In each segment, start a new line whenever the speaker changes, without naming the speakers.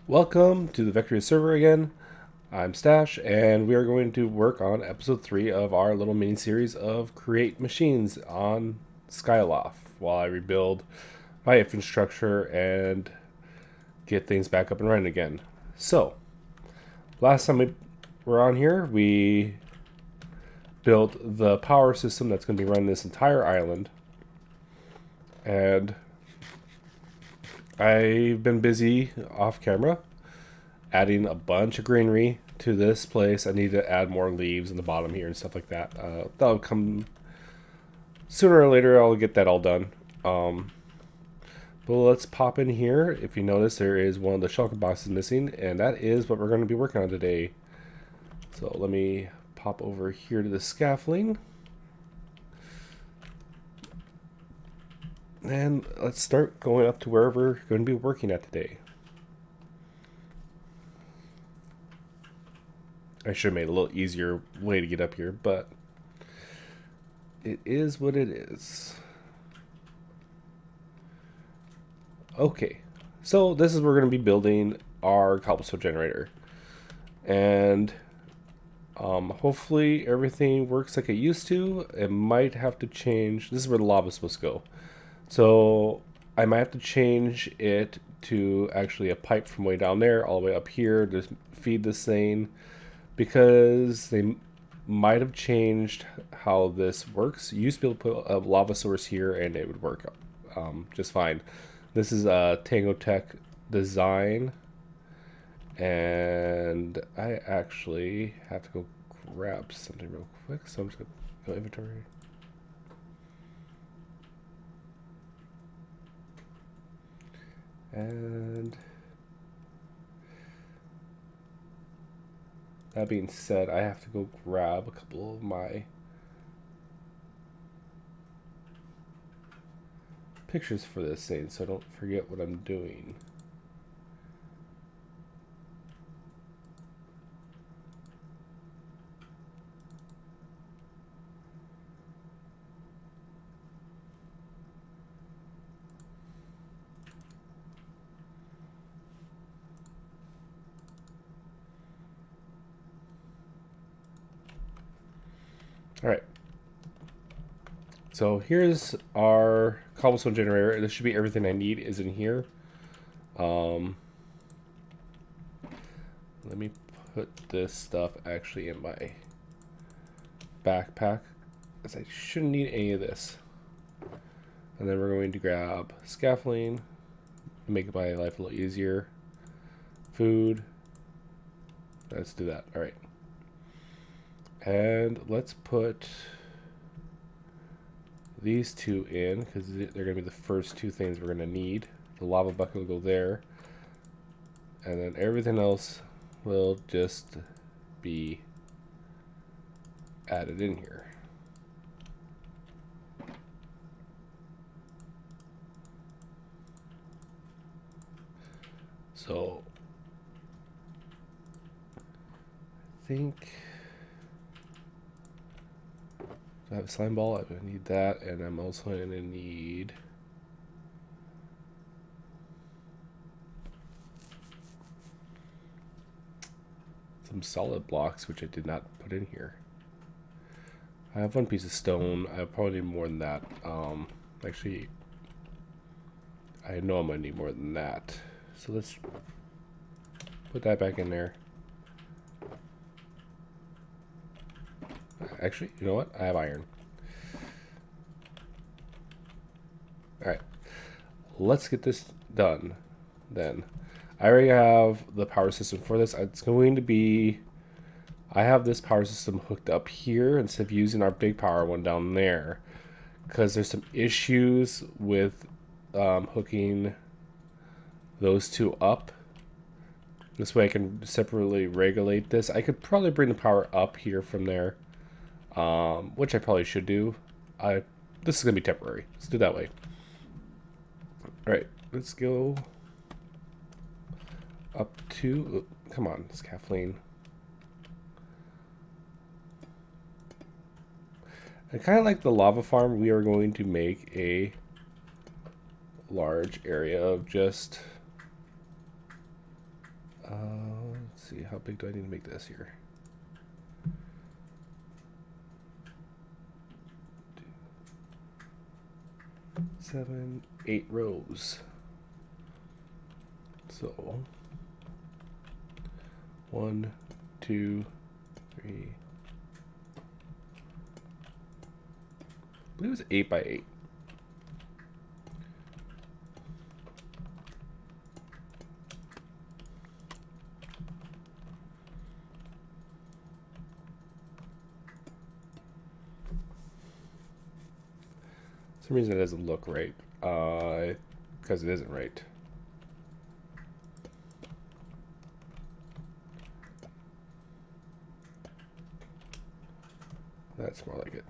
Welcome to the vektria server again. I'm Stash, and we are going to work on episode 3 of our little mini series of create machines on Skyloft while I rebuild my infrastructure and get things back up and running again. So, last time we were on here, we built the power system that's going to be running this entire island, and I've been busy off camera adding a bunch of greenery to this place. I need to add more leaves in the bottom here and stuff like that. That'll come sooner or later. I'll get that all done. But let's pop in here. If you notice, there is one of the shulker boxes missing, and that is what we're going to be working on today. So let me pop over here to the scaffolding. And let's start going up to wherever we're going to be working at today. I should have made a little easier way to get up here, but it is what it is. Okay, so this is where we're going to be building our cobblestone generator. And hopefully everything works like it used to. It might have to change. This is where the lava is supposed to go. So I might have to change it to actually a pipe from way down there all the way up here to feed this thing, because they might have changed how this works. You used to be able to put a lava source here and it would work just fine. This is a Tango Tech design, and I actually have to go grab something real quick, so I'm just going to go inventory. And that being said, I have to go grab a couple of my pictures for this thing so I don't forget what I'm doing. All right. So here's our cobblestone generator. This should be everything I need is in here. Let me put this stuff actually in my backpack, because I shouldn't need any of this. And then we're going to grab scaffolding, make my life a little easier. Food. Let's do that. All right. And let's put these two in, because they're going to be the first two things we're going to need. The lava bucket will go there, and then everything else will just be added in here. So I think I have a slime ball. I need that, and I'm also going to need some solid blocks, which I did not put in here. I have one piece of stone. I probably need more than that. Actually, I know I'm going to need more than that. So let's put that back in there. Actually, you know what? I have iron. Alright. Let's get this done then. I already have the power system for this. It's going to be... I have this power system hooked up here instead of using our big power one down there, because there's some issues with hooking those two up. This way I can separately regulate this. I could probably bring the power up here from there, which I probably should do. This is going to be temporary. Let's do it that way. Alright, let's go up to... come on, scaffolding. I kind of like the lava farm. We are going to make a large area of just Let's see, how big do I need to make this here? 7, 8 rows. So 1, 2, 3. I believe it was 8 by 8. For some reason it doesn't look right, because it isn't right. That's more like it.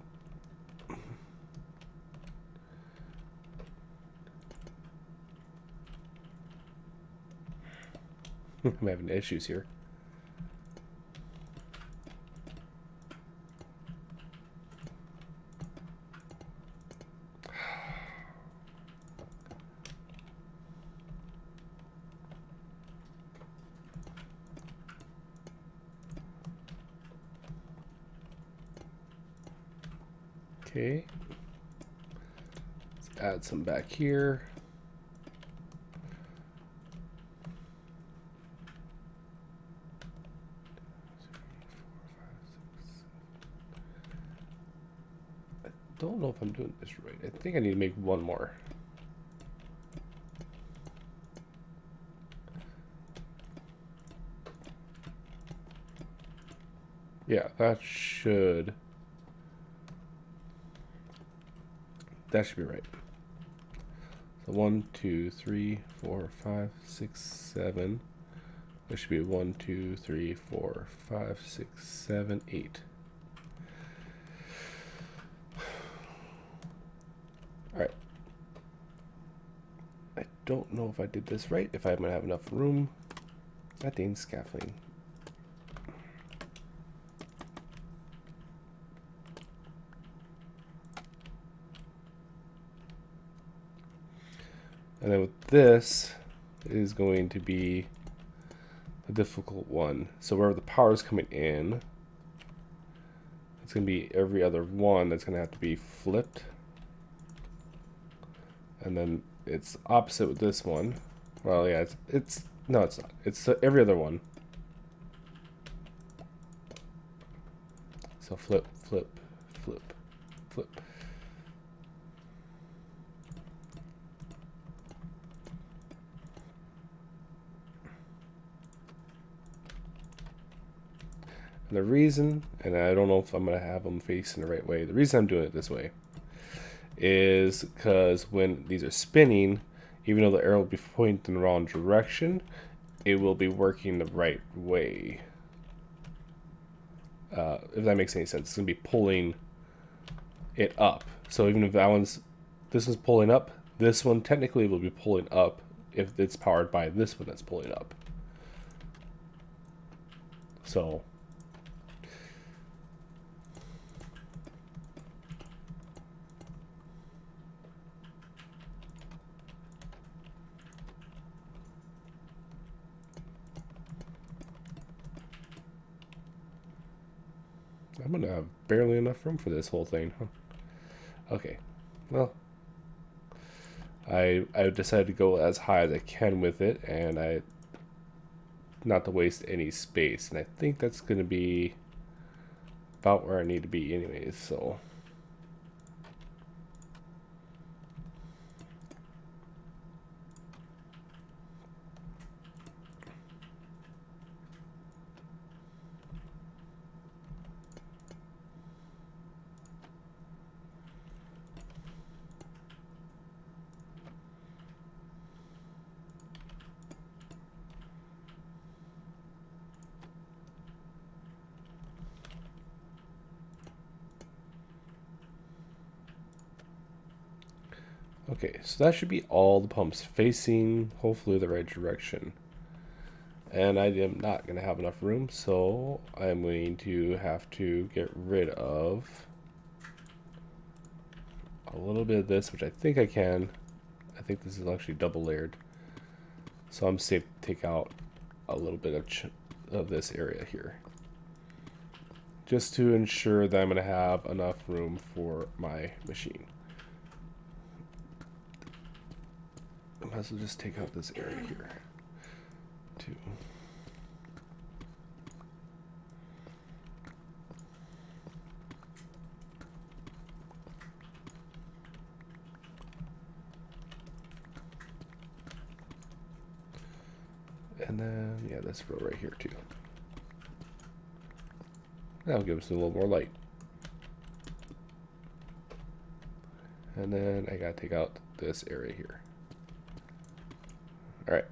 I'm having issues here. Okay. Let's add some back here. I don't know if I'm doing this right. I think I need to make one more. Yeah, that should be right. So 1, 2, 3, 4, 5, 6, 7. There should be 1, 2, 3, 4, 5, 6, 7, 8. Alright. I don't know if I did this right, if I'm going to have enough room. That dang scaffolding. And then with this, it is going to be a difficult one. So wherever the power is coming in, it's going to be every other one that's going to have to be flipped. And then it's opposite with this one. Well, yeah, it's no, it's not. It's every other one. So flip, flip, flip, flip. And the reason, and I don't know if I'm going to have them facing the right way, the reason I'm doing it this way is because when these are spinning, even though the arrow will be pointing in the wrong direction, it will be working the right way. If that makes any sense, it's going to be pulling it up. So even if this one's pulling up, this one technically will be pulling up if it's powered by this one that's pulling up. So I'm gonna have barely enough room for this whole thing, huh? Okay, well, I decided to go as high as I can with it, and not to waste any space, and I think that's gonna be about where I need to be anyways, so. Okay, so that should be all the pumps facing, hopefully, the right direction. And I am not going to have enough room, so I'm going to have to get rid of a little bit of this, which I think I can. I think this is actually double layered. So I'm safe to take out a little bit of this area here, just to ensure that I'm going to have enough room for my machine. I might as well just take out this area here too. And then, yeah, this row right here too. That'll give us a little more light. And then I gotta take out this area here. All right.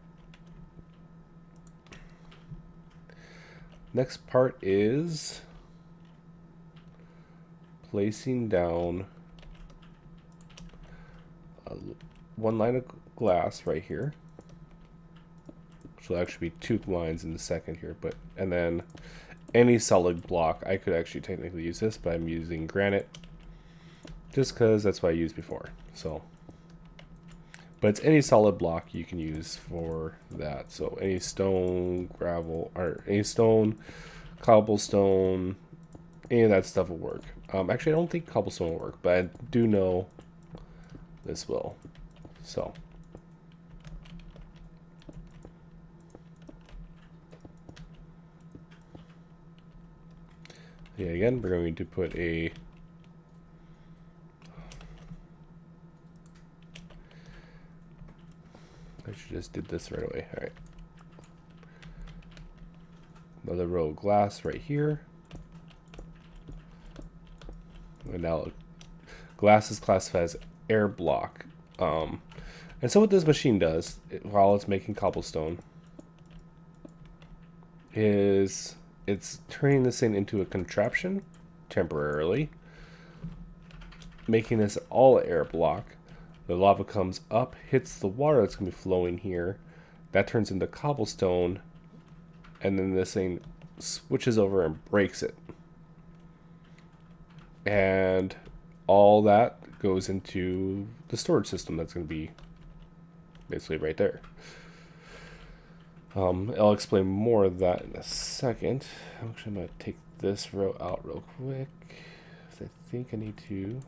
Next part is placing down one line of glass right here. So there'll actually be 2 lines in the second here, and then any solid block. I could actually technically use this, but I'm using granite just because that's what I used before. So, but it's any solid block you can use for that. So any stone, gravel, or any stone, cobblestone, any of that stuff will work. Actually, I don't think cobblestone will work, but I do know this will. So. Yeah, again, we're going to put a I should just did this right away. All right. Another row of glass right here. And now glass is classified as air block. And so what this machine does while it's making cobblestone is it's turning this thing into a contraption temporarily, making this all air block. The lava comes up, hits the water that's going to be flowing here. That turns into cobblestone, and then this thing switches over and breaks it. And all that goes into the storage system that's going to be basically right there. I'll explain more of that in a second. Actually, I'm going to take this row out real quick, because I think I need to...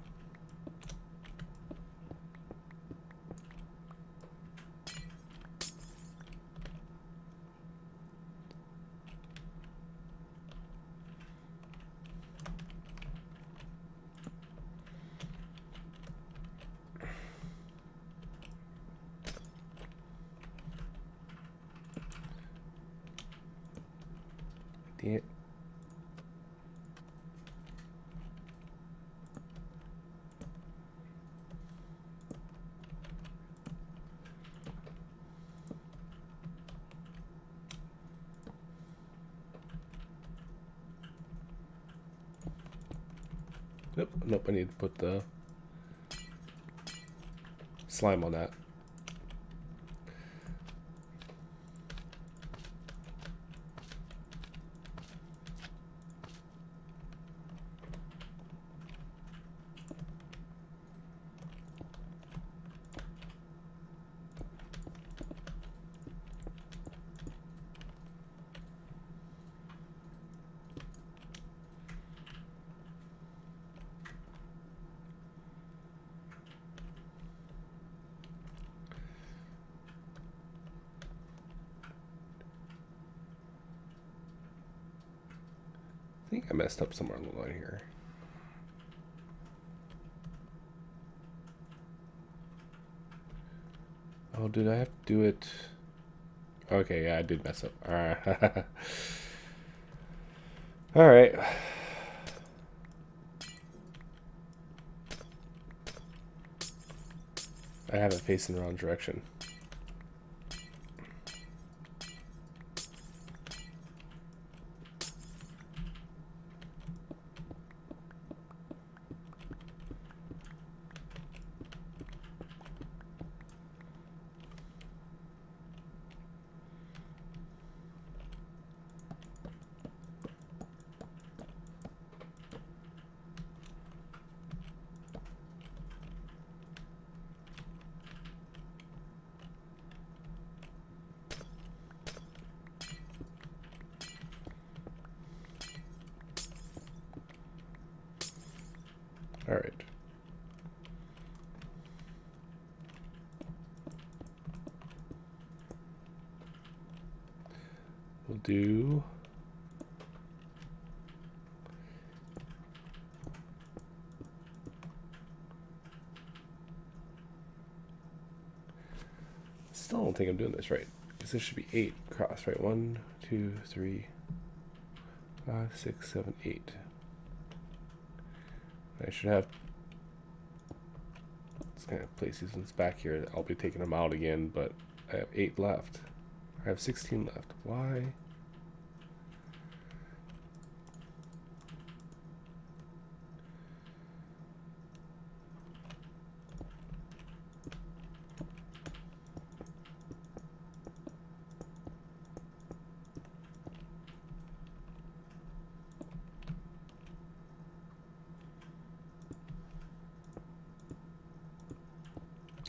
It. Nope, I need to put the slime on that. I think I messed up somewhere along the line here. Oh, did I have to do it? Okay, yeah, I did mess up. Alright. Alright. I have it facing the wrong direction. All right. We'll do still don't think I'm doing this right, because there should be 8 across, right? 1, 2, 3, 5, 6, 7, 8. I should have. Let's kind of place these ones back here. I'll be taking them out again, but I have 8 left. I have 16 left. Why?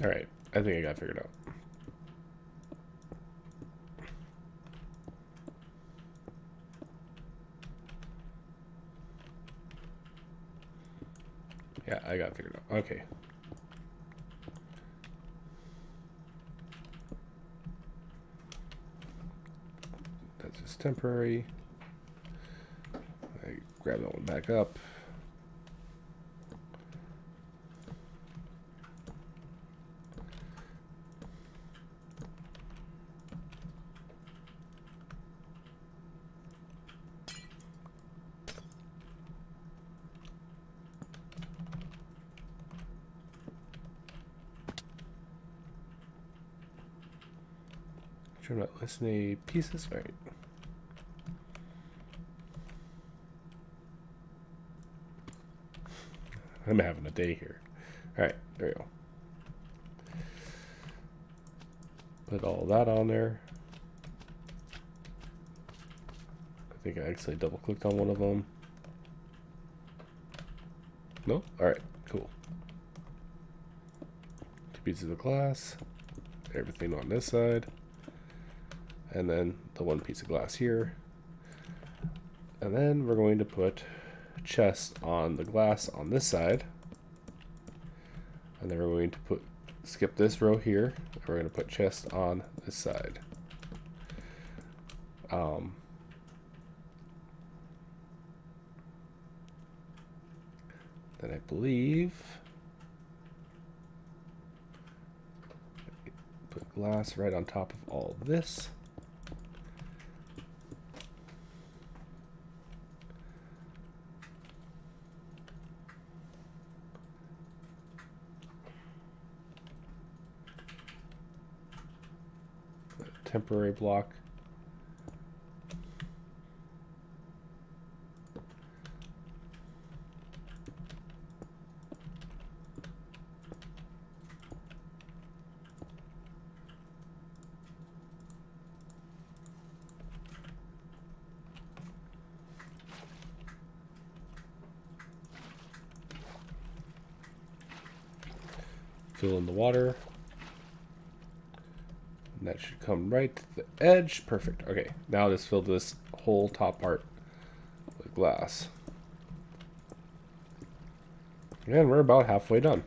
All right, I think I got it figured out. Yeah, I got it figured out. Okay. That's just temporary. I grab that one back up. Sure, I'm not listening pieces, right? I'm having a day here. All right, there we go. Put all that on there. I think I actually double clicked on one of them. No? All right, cool. 2 pieces of glass. Everything on this side. And then the 1 piece of glass here. And then we're going to put chest on the glass on this side. And then we're going to skip this row here. And we're going to put chest on this side. Then I believe put glass right on top of all of this. Temporary block. Fill in the water. And that should come right to the edge. Perfect. Okay, now just fill this whole top part with glass. And we're about halfway done.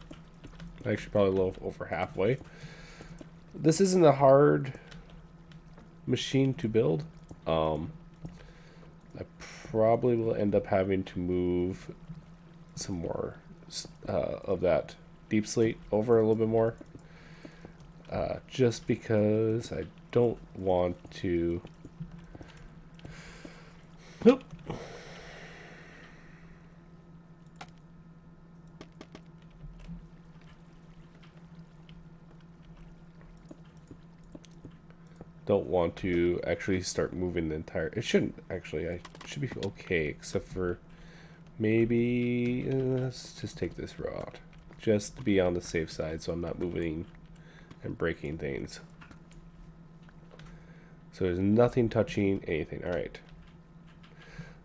Actually, probably a little over halfway. This isn't a hard machine to build. I probably will end up having to move some more of that deep slate over a little bit more. Just because I don't want to. Nope. Don't want to actually start moving the entire. It shouldn't actually. I should be okay, except for maybe. Let's just take this row out, just to be on the safe side, so I'm not moving and breaking things. So there's nothing touching anything. All right.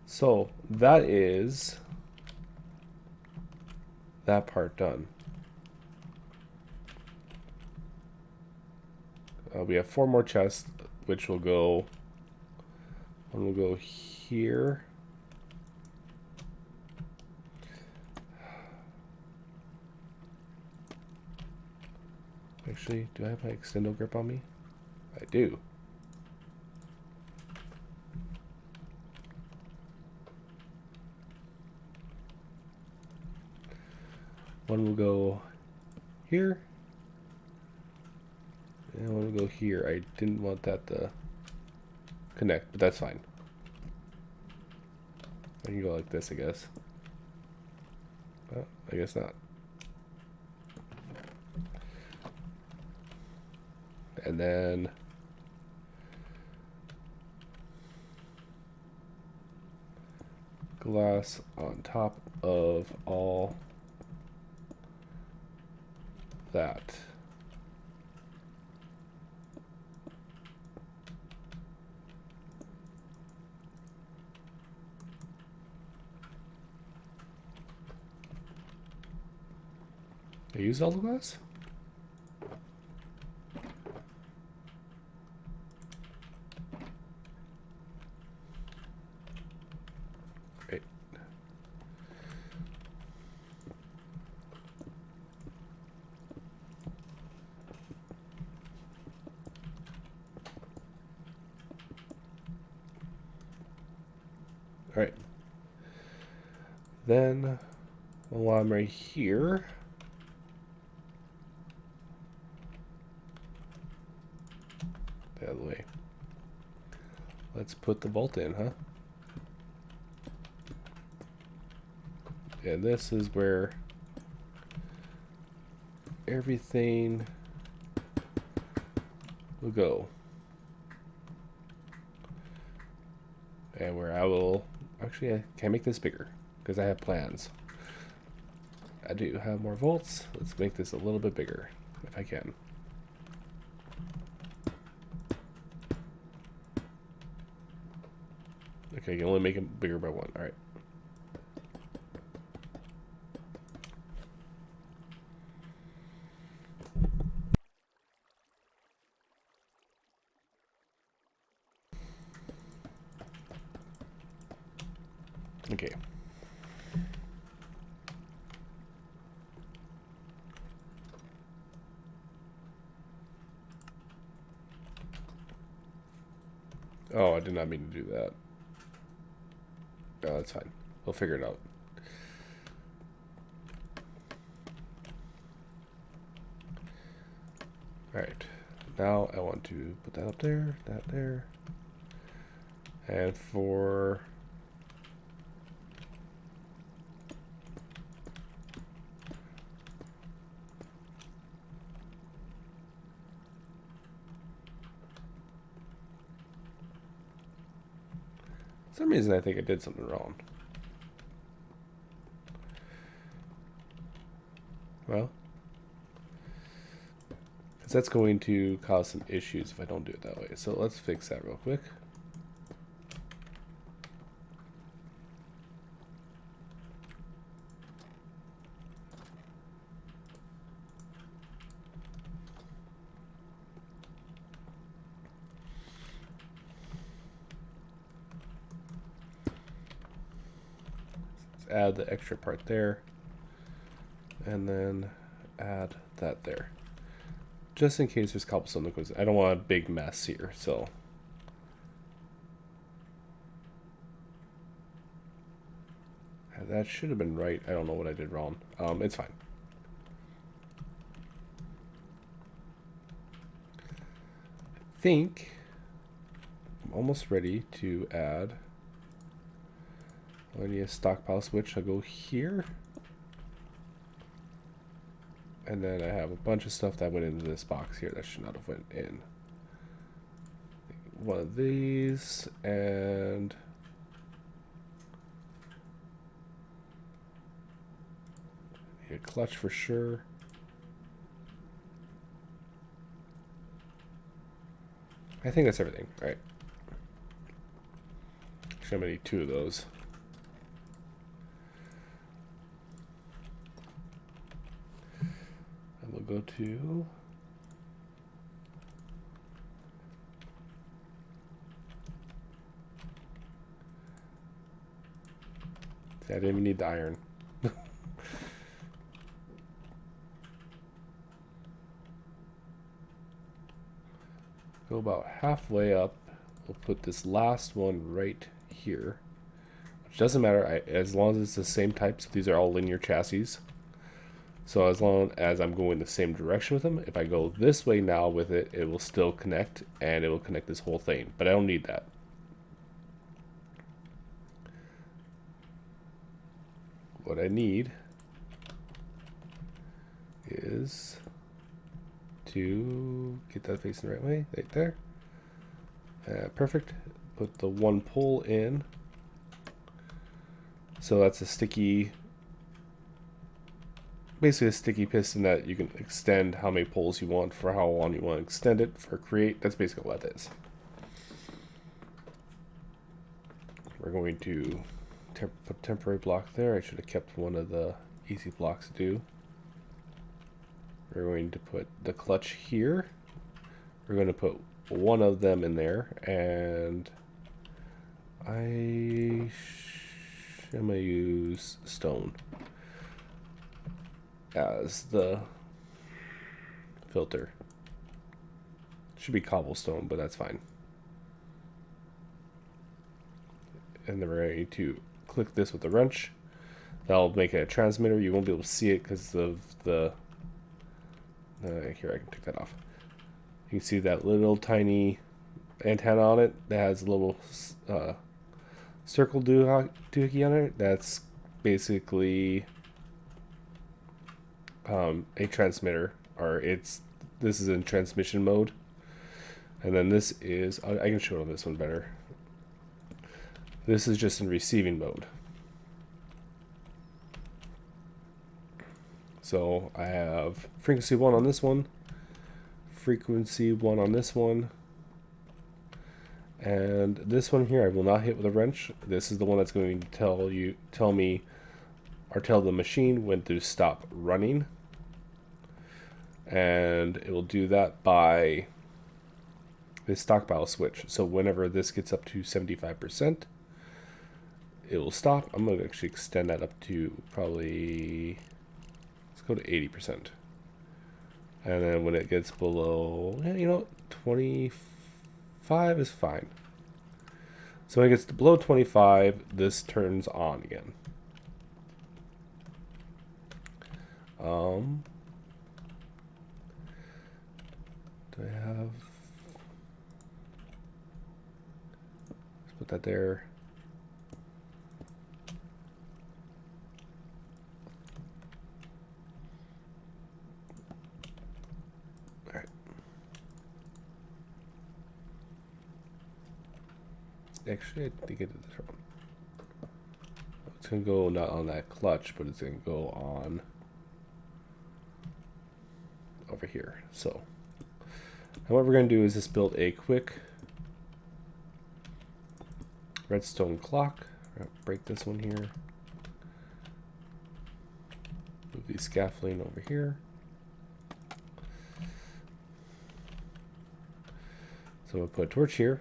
So that is that part done. We have 4 more chests, which will go. One will go here. Actually, do I have my extendo grip on me? I do. One will go here. And one will go here. I didn't want that to connect, but that's fine. I can go like this, I guess. Well, I guess not. And then glass on top of all that. I used all the glass? Great. All right. Then, while I'm right here, the other way. Let's put the bolt in, huh? And this is where everything will go. And where I will, actually I can make this bigger because I have plans. I do have more volts. Let's make this a little bit bigger if I can. Okay, you can only make it bigger by one. All right. Okay. Oh, I did not mean to do that. Oh, that's fine. We'll figure it out. Alright. Now I want to put that up there, that there. And for some reason I think I did something wrong. Well, because that's going to cause some issues if I don't do it that way. So let's fix that real quick. Let's add the extra part there. And then add that there. Just in case there's cobblestone that goes. I don't want a big mess here, so. That should have been right. I don't know what I did wrong. It's fine. I think I'm almost ready to add. I need a stockpile switch. I'll go here. And then I have a bunch of stuff that went into this box here that should not have went in. One of these and a clutch for sure. I think that's everything. All right. Actually, I'm gonna need 2 of those. And we'll go to see, I didn't even need the iron. go about halfway up. We'll put this last one right here, which doesn't matter as long as it's the same type. So these are all linear chassis. So as long as I'm going the same direction with them, if I go this way now with it, it will still connect, and it will connect this whole thing. But I don't need that. What I need is to get that facing the right way, right there. Perfect. Put the one pole in. So that's a sticky, basically a sticky piston that you can extend how many poles you want for how long you want to extend it for create. That's basically what that is. We're going to put temporary block there. I should have kept one of the easy blocks to do. We're going to put the clutch here. We're going to put one of them in there, and I'm going to use stone as the filter. Should be cobblestone, but that's fine. And then we're going to click this with the wrench. That'll make it a transmitter. You won't be able to see it because of the here, I can take that off. You can see that little tiny antenna on it that has a little circle doohickey on it. That's basically a transmitter, or this is in transmission mode. And then this is, I can show it on this one better. This is just in receiving mode. So I have frequency 1 on this one, frequency 1 on this one, and this one here I will not hit with a wrench. This is the one that's going to tell me or tell the machine when to stop running, and it will do that by this stockpile switch. So whenever this gets up to 75%, it will stop. I'm going to actually extend that up to probably, go to 80%. And then when it gets below, 25 is fine. So when it gets below 25, this turns on again. Do I have, let's put that there. Actually, I think I did this wrong. It's going to go not on that clutch, but it's going to go on over here. So, and what we're going to do is just build a quick redstone clock. We're going to break this one here. Move the scaffolding over here. So we'll put a torch here.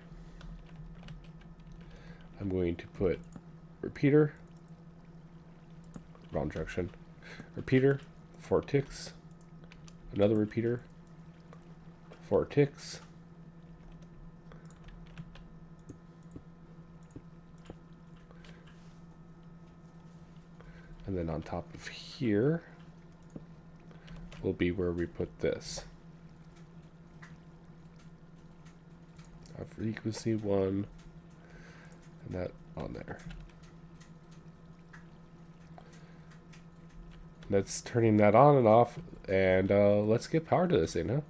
I'm going to put repeater, wrong direction, repeater, 4 ticks, another repeater, 4 ticks, and then on top of here will be where we put this. Our frequency 1. And that on there. That's turning that on and off, and let's get power to this thing, huh?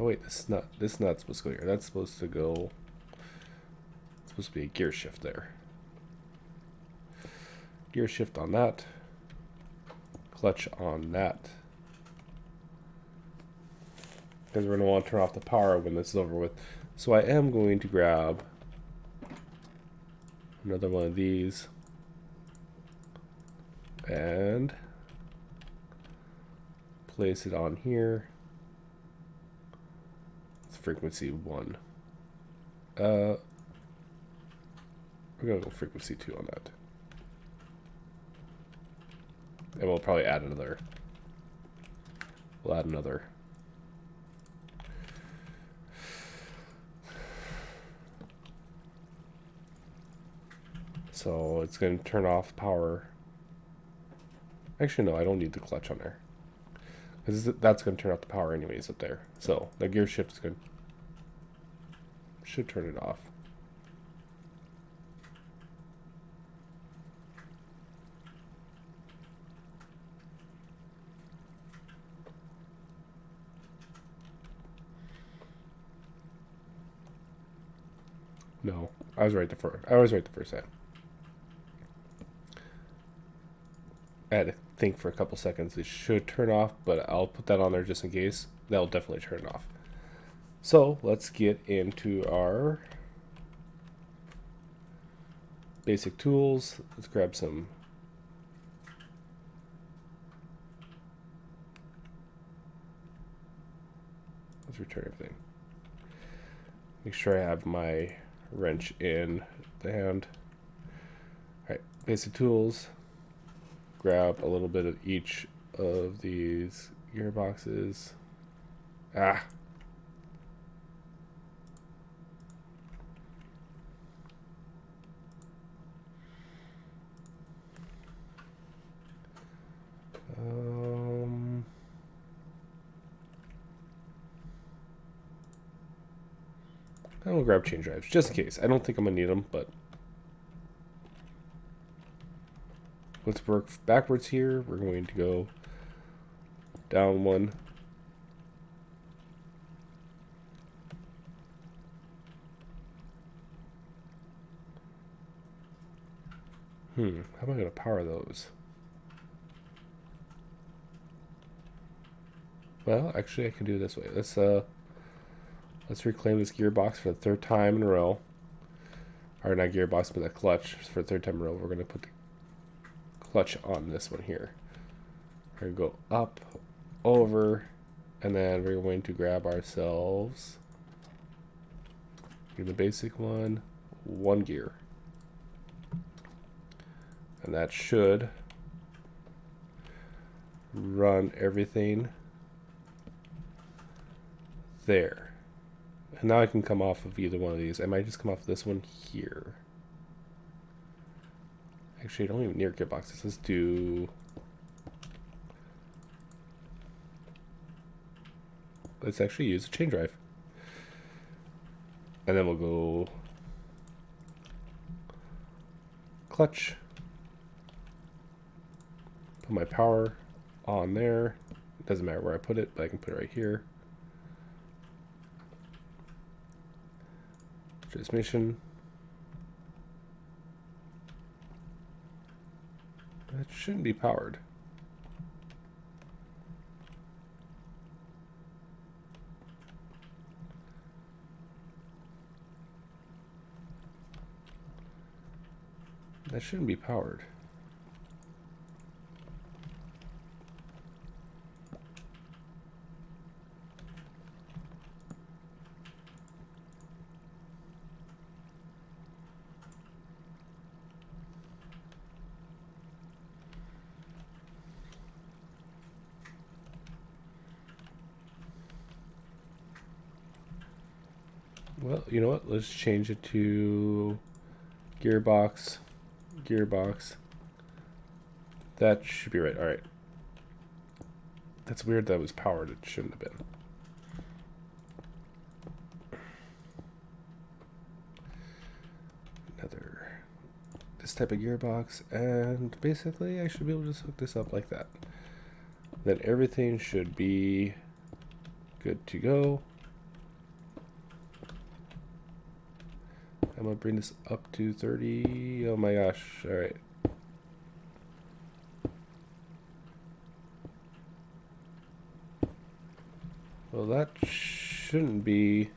Oh wait, this is not supposed to go here. That's supposed to go. It's supposed to be a gear shift there. Gear shift on that. Clutch on that. Because we're going to want to turn off the power when this is over with. So I am going to grab another one of these and place it on here. It's frequency 1. We're going to go frequency 2 on that. And we'll probably add another. We'll add another. So it's going to turn off power. Actually, no, I don't need the clutch on there. Because that's going to turn off the power anyways up there. So the gear shift is going to... should turn it off. No, I was right the first time. I had to think for a couple seconds. It should turn off, but I'll put that on there just in case. That'll definitely turn it off. So let's get into our basic tools. Let's grab some. Let's return everything. Make sure I have my wrench in the hand. Alright, basic tools. Grab a little bit of each of these gearboxes. Ah. I'm gonna grab chain drives just in case. I don't think I'm gonna need them, but let's work backwards here. We're going to go down one. How am I going to power those? Well, actually, I can do it this way. Let's reclaim this gearbox for the third time in a row. Or not gearbox, but the clutch for the third time in a row. We're going to put the clutch on this one here. We're going to go up, over, and then we're going to grab ourselves in the basic one gear. And that should run everything there. And now I can come off of either one of these. I might just come off this one here. Actually, I don't even need gearboxes. Let's do... let's actually use a chain drive. And then we'll go... clutch. Put my power on there. It doesn't matter where I put it, but I can put it right here. Transmission. That shouldn't be powered. That shouldn't be powered. Well, you know what? Let's change it to gearbox. Gearbox. That should be right. All right. That's weird that was powered. It shouldn't have been. Another this type of gearbox, and basically I should be able to just hook this up like that. Then everything should be good to go. I'm gonna bring this up to 30. Oh my gosh. All right. Well, that shouldn't be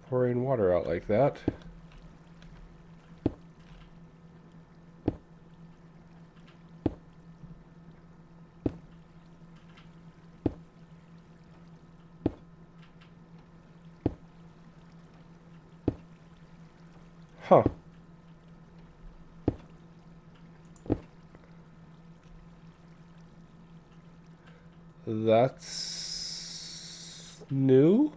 pouring water out like that. Huh. That's new.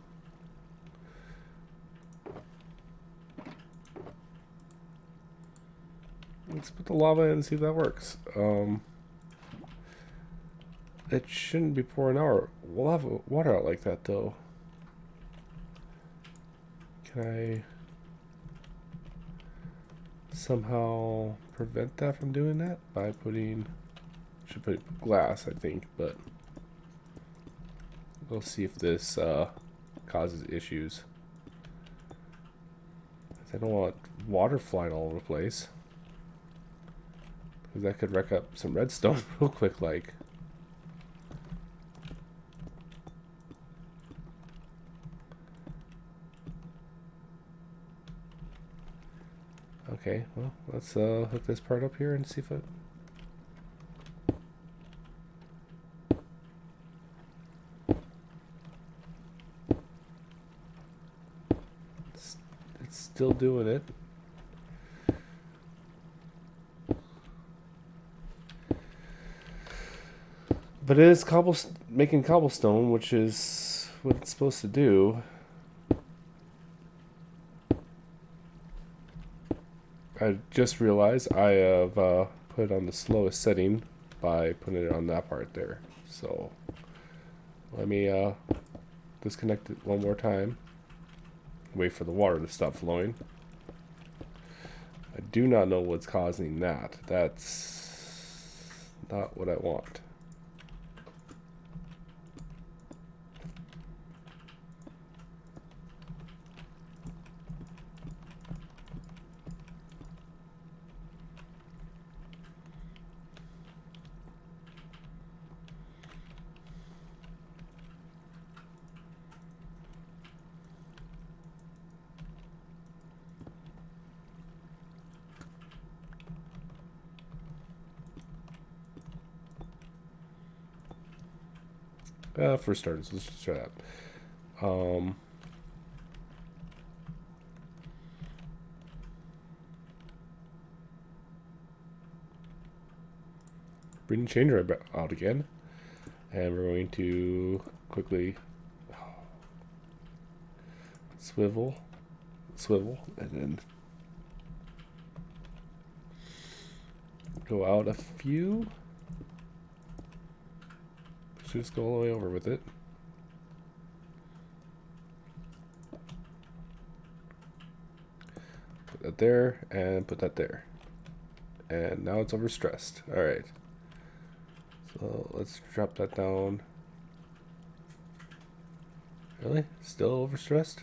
Let's put the lava in and see if that works. It shouldn't be pouring out lava water out like that though. Can I somehow prevent that from doing that by putting? Should put glass, I think, but we'll see if this causes issues. I don't want water flying all over the place, because that could wreck up some redstone real quick, like. Okay, well, let's hook this part up here and see if it. It's still doing it. But it is making cobblestone, which is what it's supposed to do. I just realized I have put it on the slowest setting by putting it on that part there. So let me disconnect it one more time. Wait for the water to stop flowing. I do not know what's causing that. That's not what I want. For starters, let's just try that. Bring the changer out again, and we're going to quickly swivel, and then go out a few. Just go all the way over with it. Put that there, and put that there. And now it's overstressed. Alright. So let's drop that down. Really? Still overstressed?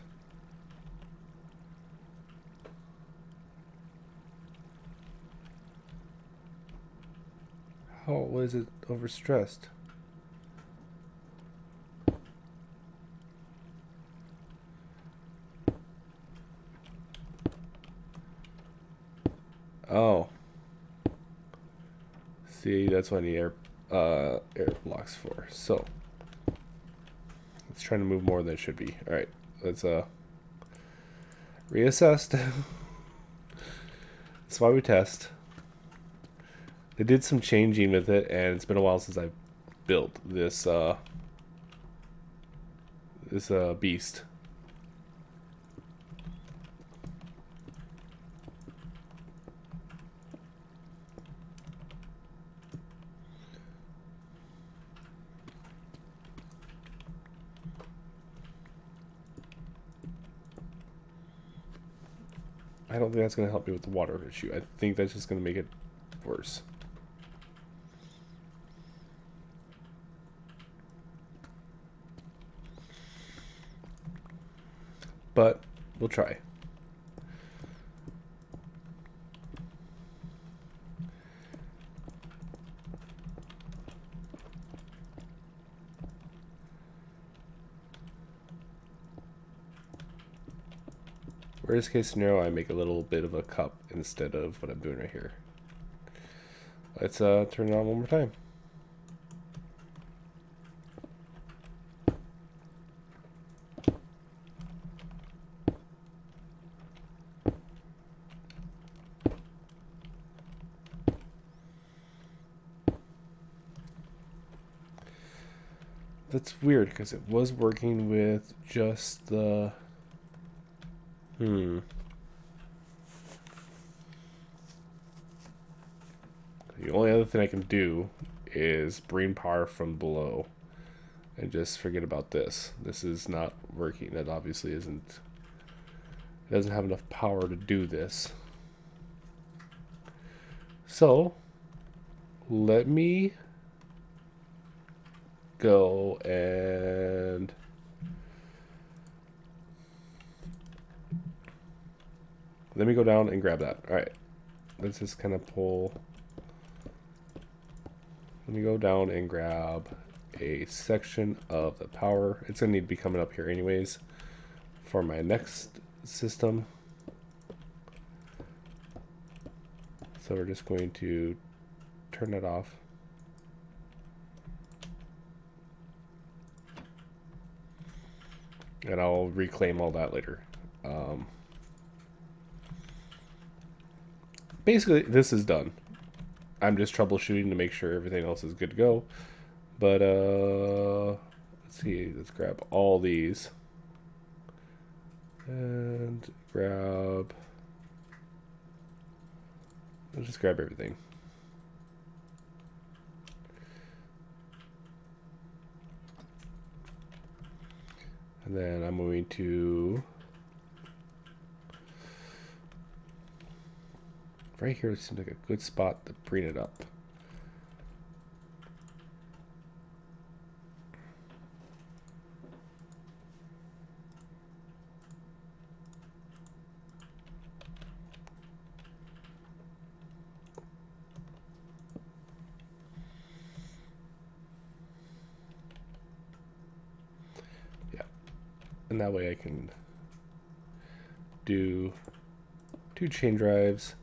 How was it overstressed? Oh. See, that's what I need air blocks for. So it's trying to move more than it should be. Alright, let's reassess. That's why we test. They did some changing with it, and it's been a while since I built this beast. I don't think that's going to help me with the water issue. I think that's just going to make it worse. But we'll try. Worst case scenario, I make a little bit of a cup instead of what I'm doing right here. Let's turn it on one more time. That's weird because it was working with just the... The only other thing I can do is bring power from below and just forget about this. This is not working. That obviously isn't... It doesn't have enough power to do this. So, let me go and... Let me go down and grab that. Alright. Let's just kind of pull... Let me go down and grab a section of the power. It's going to need to be coming up here anyways for my next system. So we're just going to turn it off. And I'll reclaim all that later. Basically, this is done. I'm just troubleshooting to make sure everything else is good to go. But, let's see. Let's grab all these. And grab... Let's just grab everything. And then I'm going to... Right here seems like a good spot to bring it up. Yeah. And that way I can do 2 chain drives.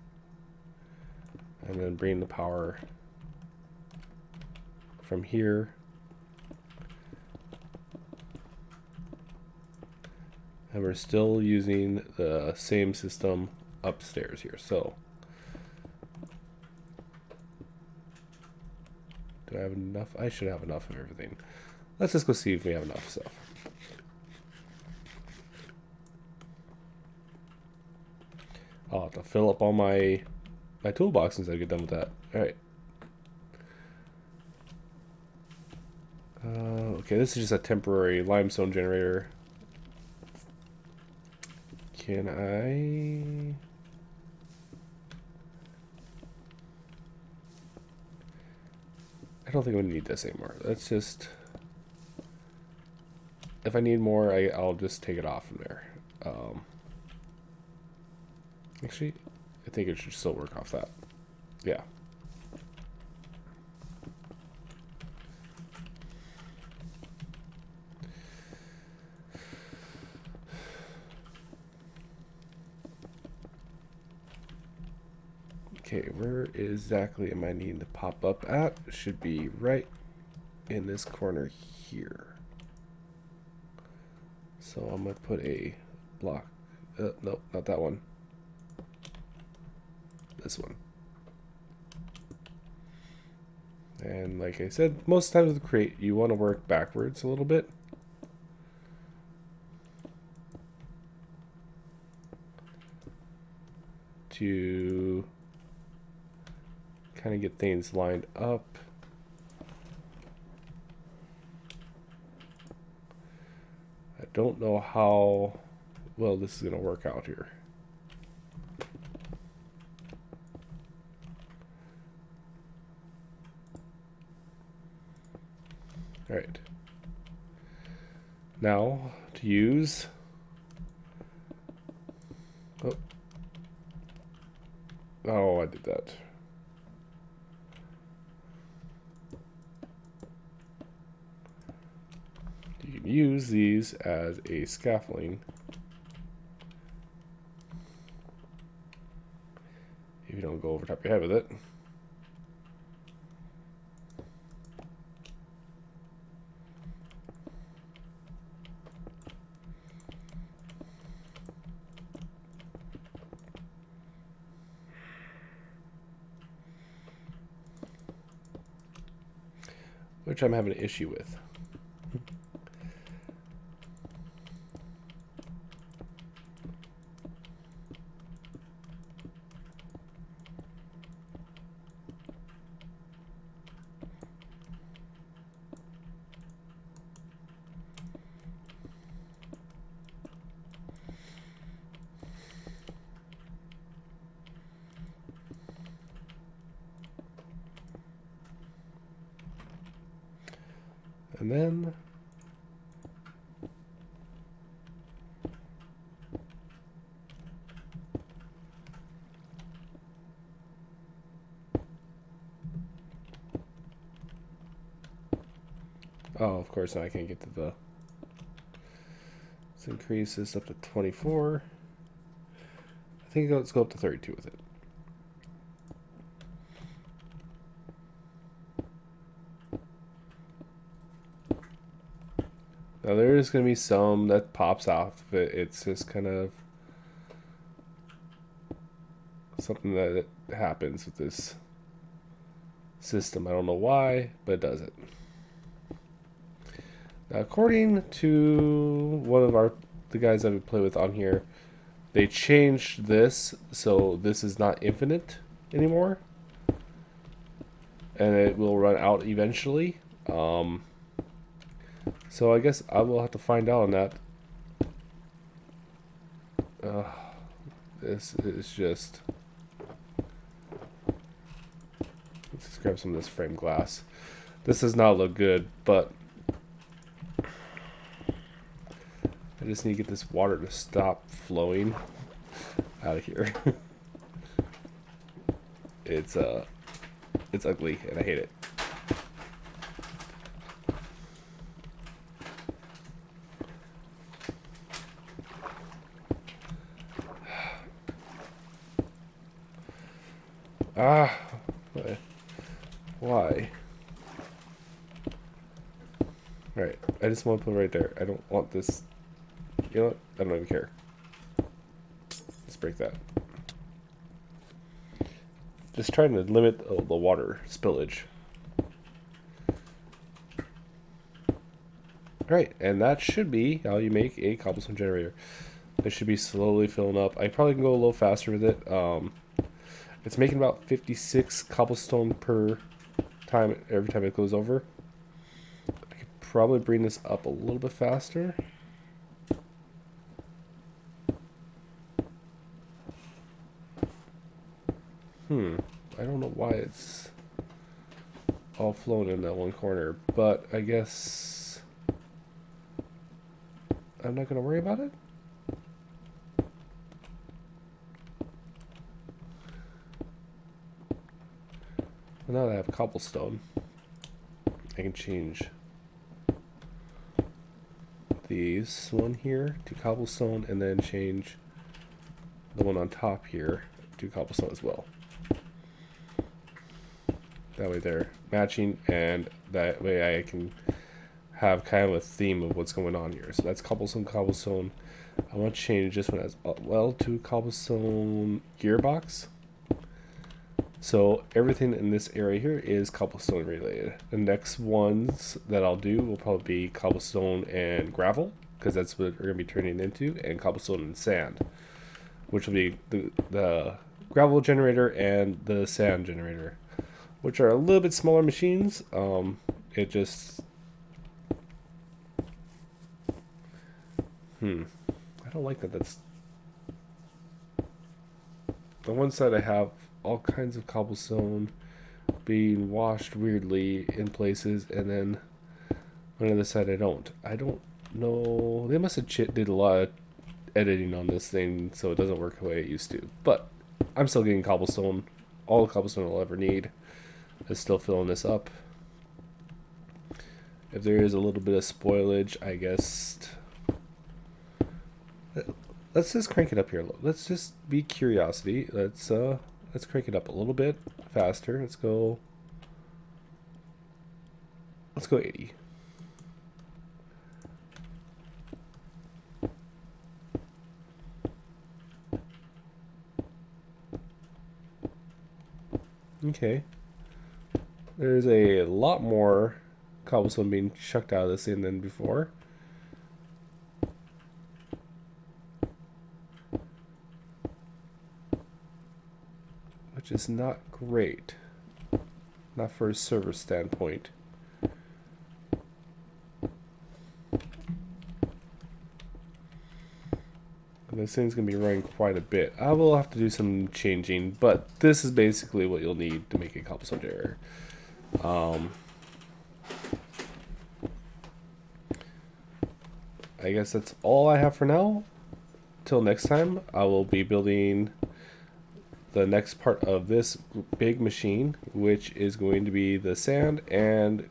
And then bring the power from here and we're still using the same system upstairs here. So do I have enough? I should have enough of everything. Let's just go see if we have enough stuff. I'll have to fill up all my toolbox since I get done with that. Alright. Okay, this is just a temporary limestone generator. Can I... I don't think we need this anymore. Let's just... If I need more, I'll just take it off from there. Actually, I think it should still work off that. Yeah. Okay, where exactly am I needing to pop up at? It should be right in this corner here. So I'm going to put a block. Nope, not that one. This one. And like I said, most times with Create, you want to work backwards a little bit. To kind of get things lined up. I don't know how well this is going to work out here. All right. Now to use. Oh, I did that. You can use these as a scaffolding. If you don't go over top of your head with it. Which I'm having an issue with. And then oh, of course, now I can't get to the... Let's increase this up to 24. I think let's go up to 32 with it. Now there is going to be some that pops off of it. It's just kind of something that happens with this system. I don't know why, but it does it. Now, according to one of the guys that we play with on here, they changed this so this is not infinite anymore, and it will run out eventually. So I guess I will have to find out on that. This is just... Let's just grab some of this frame glass. This does not look good, but I just need to get this water to stop flowing out of here. It's ugly and I hate it. Why? Alright, I just want to put it right there. I don't want this. You know what? I don't even care. Let's break that. Just trying to limit the water spillage. Alright, and that should be how you make a cobblestone generator. It should be slowly filling up. I probably can go a little faster with it. It's making about 56 cobblestone per time every time it goes over. I could probably bring this up a little bit faster. I don't know why it's all flowing in that one corner, but I guess I'm not going to worry about it. Now that I have cobblestone, I can change these one here to cobblestone and then change the one on top here to cobblestone as well. That way they're matching, and that way I can have kind of a theme of what's going on here. So that's cobblestone, cobblestone. I want to change this one as well to cobblestone gearbox. So everything in this area here is cobblestone related. The next ones that I'll do will probably be cobblestone and gravel, because that's what we're going to be turning into, and cobblestone and sand, which will be the gravel generator and the sand generator, which are a little bit smaller machines. It just... I don't like that. That's... The one side I have all kinds of cobblestone being washed weirdly in places, and then on the other side I don't know. They must have did a lot of editing on this thing so it doesn't work the way it used to, but I'm still getting cobblestone. All the cobblestone I'll ever need is still filling this up. If there is a little bit of spoilage, I guess let's just crank it up here. Let's just be curiosity. Let's crank it up a little bit faster. Let's go 80. Okay. There's a lot more cobblestone being chucked out of this thing than before. Which is not great. Not for a server standpoint. And this thing's going to be running quite a bit. I will have to do some changing, but this is basically what you'll need to make a cobblestone generator. I guess that's all I have for now. Till next time, I will be building the next part of this big machine, which is going to be the sand and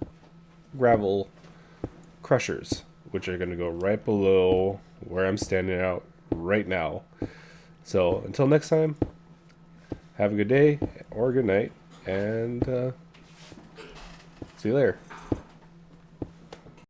gravel crushers, which are going to go right below where I'm standing out right now. So until next time, have a good day or good night, and see you later.